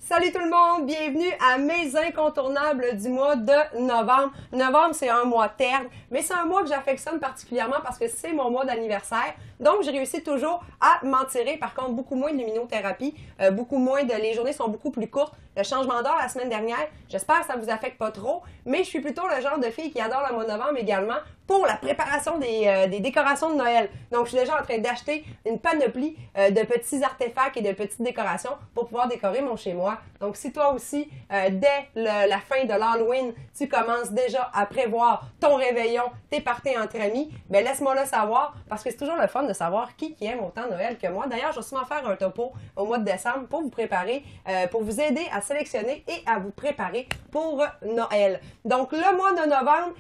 Salut tout le monde, bienvenue à mes incontournables du mois de novembre. Novembre, c'est un mois terne, mais c'est un mois que j'affectionne particulièrement parce que c'est mon mois d'anniversaire. Donc, j'ai réussi toujours à m'en tirer. Par contre, beaucoup moins de luminothérapie, les journées sont beaucoup plus courtes. Le changement d'heure la semaine dernière, j'espère que ça vous affecte pas trop, mais je suis plutôt le genre de fille qui adore le mois de novembre également pour la préparation des décorations de Noël. Donc, je suis déjà en train d'acheter une panoplie de petits artefacts et de petites décorations pour pouvoir décorer mon chez-moi. Donc, si toi aussi, dès la fin de l'Halloween, tu commences déjà à prévoir ton réveillon, tes parties entre amis, ben laisse-moi le savoir parce que c'est toujours le fun de savoir qui aime autant Noël que moi. D'ailleurs, je vais souvent faire un topo au mois de décembre pour vous préparer, pour vous aider à sélectionner et à vous préparer pour Noël. Donc, le mois de novembre,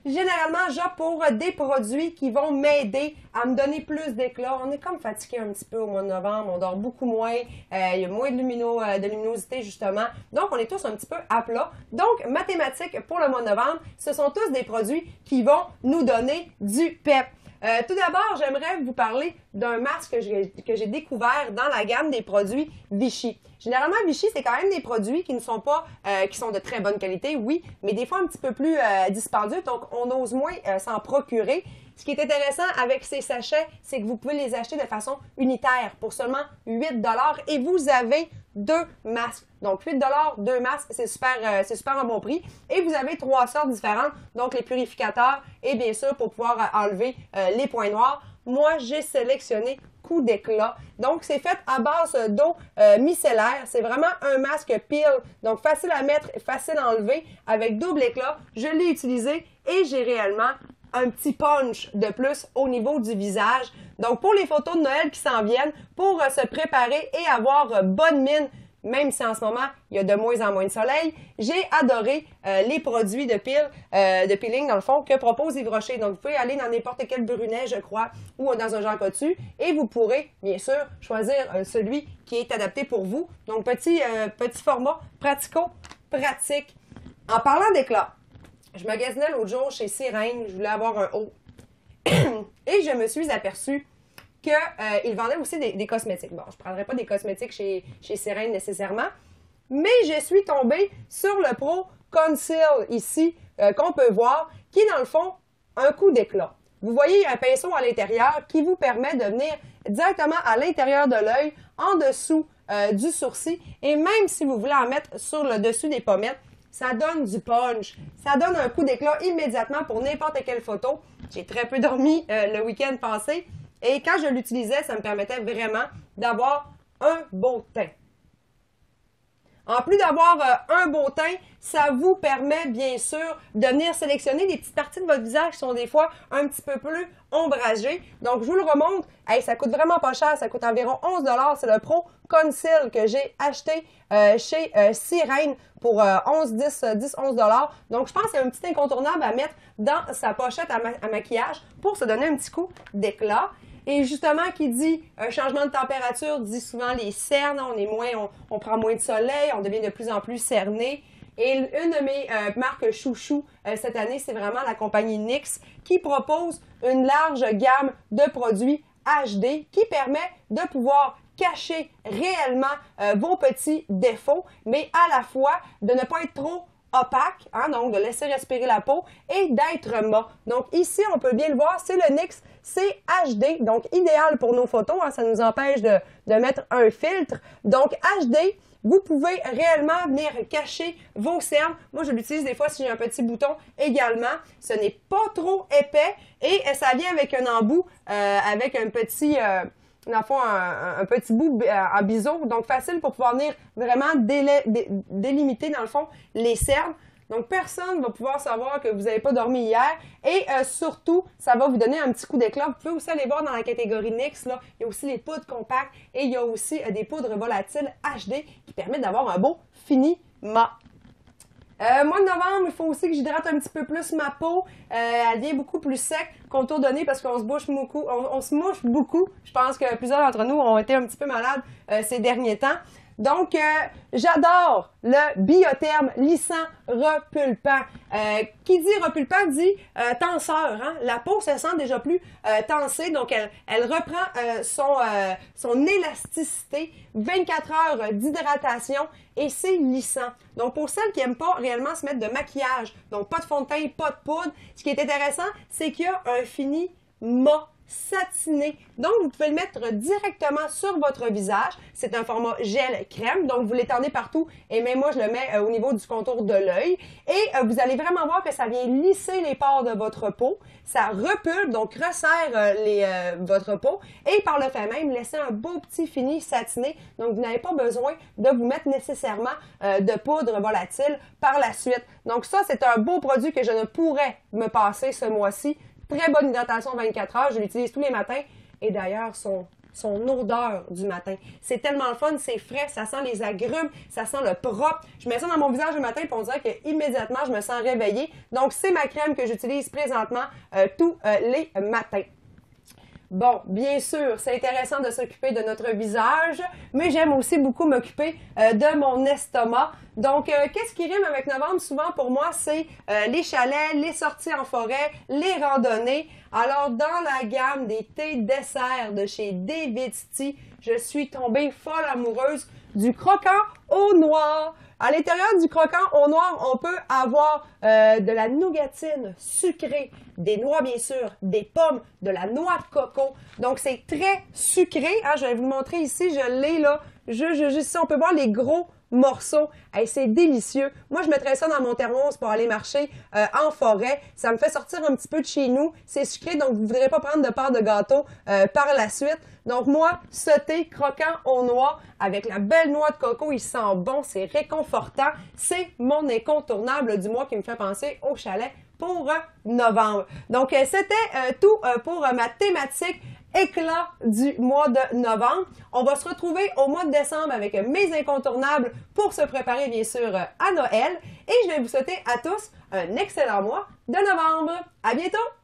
généralement, j'opte pour des produits qui vont m'aider à me donner plus d'éclat. On est comme fatigué un petit peu au mois de novembre, on dort beaucoup moins, il y a moins de luminosité justement. Donc, on est tous un petit peu à plat. Donc, mathématiques pour le mois de novembre, ce sont tous des produits qui vont nous donner du pep. Tout d'abord, j'aimerais vous parler d'un masque que j'ai découvert dans la gamme des produits Vichy. Généralement, Vichy, c'est quand même des produits qui ne sont pas, qui sont de très bonne qualité, oui, mais des fois un petit peu plus dispendieux, donc on ose moins s'en procurer. Ce qui est intéressant avec ces sachets, c'est que vous pouvez les acheter de façon unitaire pour seulement 8 $ et vous avez deux masques. Donc 8 $, deux masques, c'est super un bon prix. Et vous avez trois sortes différentes, donc les purificateurs et bien sûr pour pouvoir enlever les points noirs. Moi, j'ai sélectionné Coup d'éclat. Donc, c'est fait à base d'eau micellaire. C'est vraiment un masque pile. Donc, facile à mettre, facile à enlever avec double éclat. Je l'ai utilisé et j'ai réellement un petit punch de plus au niveau du visage. Donc, pour les photos de Noël qui s'en viennent, pour se préparer et avoir bonne mine, même si en ce moment, il y a de moins en moins de soleil, j'ai adoré les produits de peeling, dans le fond, que propose Yves Rocher. Donc, vous pouvez aller dans n'importe quel Brunet, je crois, ou dans un Jean Coutu, et vous pourrez, bien sûr, choisir celui qui est adapté pour vous. Donc, petit format pratico-pratique. En parlant d'éclat, je magasinais l'autre jour chez Sirène, je voulais avoir un haut, et je me suis aperçue qu'ils vendaient aussi des cosmétiques. Bon, je ne prendrai pas des cosmétiques chez Sirène nécessairement, mais je suis tombée sur le Pro Conceal ici, qu'on peut voir, qui est dans le fond un coup d'éclat. Vous voyez un pinceau à l'intérieur qui vous permet de venir directement à l'intérieur de l'œil, en dessous du sourcil, et même si vous voulez en mettre sur le dessus des pommettes, ça donne du punch. Ça donne un coup d'éclat immédiatement pour n'importe quelle photo. J'ai très peu dormi le week-end passé. Et quand je l'utilisais, ça me permettait vraiment d'avoir un beau teint. En plus d'avoir un beau teint, ça vous permet bien sûr de venir sélectionner des petites parties de votre visage qui sont des fois un petit peu plus ombragées. Donc, je vous le remontre. Hey, ça coûte vraiment pas cher. Ça coûte environ 11 $. C'est le Pro Conceal que j'ai acheté chez Sirène pour 10-11 $. Donc, je pense que c'est un petit incontournable à mettre dans sa pochette à maquillage pour se donner un petit coup d'éclat. Et justement, qui dit un changement de température, dit souvent les cernes, on prend moins de soleil, on devient de plus en plus cerné. Et une de mes marques chouchou cette année, c'est vraiment la compagnie NYX qui propose une large gamme de produits HD qui permet de pouvoir cacher réellement vos petits défauts, mais à la fois de ne pas être trop opaque, hein, donc de laisser respirer la peau et d'être mat. Donc ici, on peut bien le voir, c'est le NYX, c'est HD, donc idéal pour nos photos, hein, ça nous empêche de mettre un filtre. Donc HD, vous pouvez réellement venir cacher vos cernes. Moi, je l'utilise des fois si j'ai un petit bouton également. Ce n'est pas trop épais et ça vient avec un embout, avec un petit... dans le fond, un petit bout en biseau, donc facile pour pouvoir venir vraiment délimiter, dans le fond, les cernes. Donc, personne ne va pouvoir savoir que vous n'avez pas dormi hier. Et surtout, ça va vous donner un petit coup d'éclat. Vous pouvez aussi aller voir dans la catégorie NYX, là, il y a aussi les poudres compactes et il y a aussi des poudres volatiles HD qui permettent d'avoir un beau fini mat. Mois de novembre, il faut aussi que j'hydrate un petit peu plus ma peau. Elle devient beaucoup plus sec, contour donné parce qu'on se bouche beaucoup, on se mouche beaucoup. Je pense que plusieurs d'entre nous ont été un petit peu malades ces derniers temps. Donc, j'adore le biotherme lissant repulpant. Qui dit repulpant dit tenseur. Hein? La peau se sent déjà plus tensée, donc elle reprend son élasticité, 24 heures d'hydratation et c'est lissant. Donc, pour celles qui n'aiment pas réellement se mettre de maquillage, donc pas de fond de teint, pas de poudre, ce qui est intéressant, c'est qu'il y a un fini mat satiné. Donc, vous pouvez le mettre directement sur votre visage. C'est un format gel crème, donc vous l'étendez partout et même moi, je le mets au niveau du contour de l'œil. Et vous allez vraiment voir que ça vient lisser les pores de votre peau. Ça repulpe, donc resserre votre peau et par le fait même, laisser un beau petit fini satiné. Donc, vous n'avez pas besoin de vous mettre nécessairement de poudre volatile par la suite. Donc, ça, c'est un beau produit que je ne pourrais me passer ce mois-ci. Très bonne hydratation 24 heures, je l'utilise tous les matins. Et d'ailleurs, son odeur du matin. C'est tellement le fun, c'est frais, ça sent les agrumes, ça sent le propre. Je mets ça dans mon visage le matin et on dirait qu'immédiatement, je me sens réveillée. Donc, c'est ma crème que j'utilise présentement tous les matins. Bon, bien sûr, c'est intéressant de s'occuper de notre visage, mais j'aime aussi beaucoup m'occuper de mon estomac. Donc, qu'est-ce qui rime avec novembre? Souvent, pour moi, c'est les chalets, les sorties en forêt, les randonnées. Alors, dans la gamme des thés desserts de chez David's Tea, je suis tombée folle amoureuse du croquant au noir. À l'intérieur du croquant au noir, on peut avoir de la nougatine sucrée, des noix bien sûr, des pommes, de la noix de coco. Donc, c'est très sucré. Hein? Je vais vous le montrer ici, je l'ai là. Juste ici, on peut voir les gros morceaux. Hey, c'est délicieux. Moi, je mettrais ça dans mon thermos pour aller marcher en forêt. Ça me fait sortir un petit peu de chez nous. C'est sucré, donc vous ne voudrez pas prendre de part de gâteau par la suite. Donc moi, ce thé croquant au noix avec la belle noix de coco, il sent bon, c'est réconfortant. C'est mon incontournable du mois qui me fait penser au chalet pour novembre. Donc, c'était tout pour ma thématique éclat du mois de novembre. On va se retrouver au mois de décembre avec mes incontournables pour se préparer bien sûr à Noël. Et je vais vous souhaiter à tous un excellent mois de novembre. À bientôt!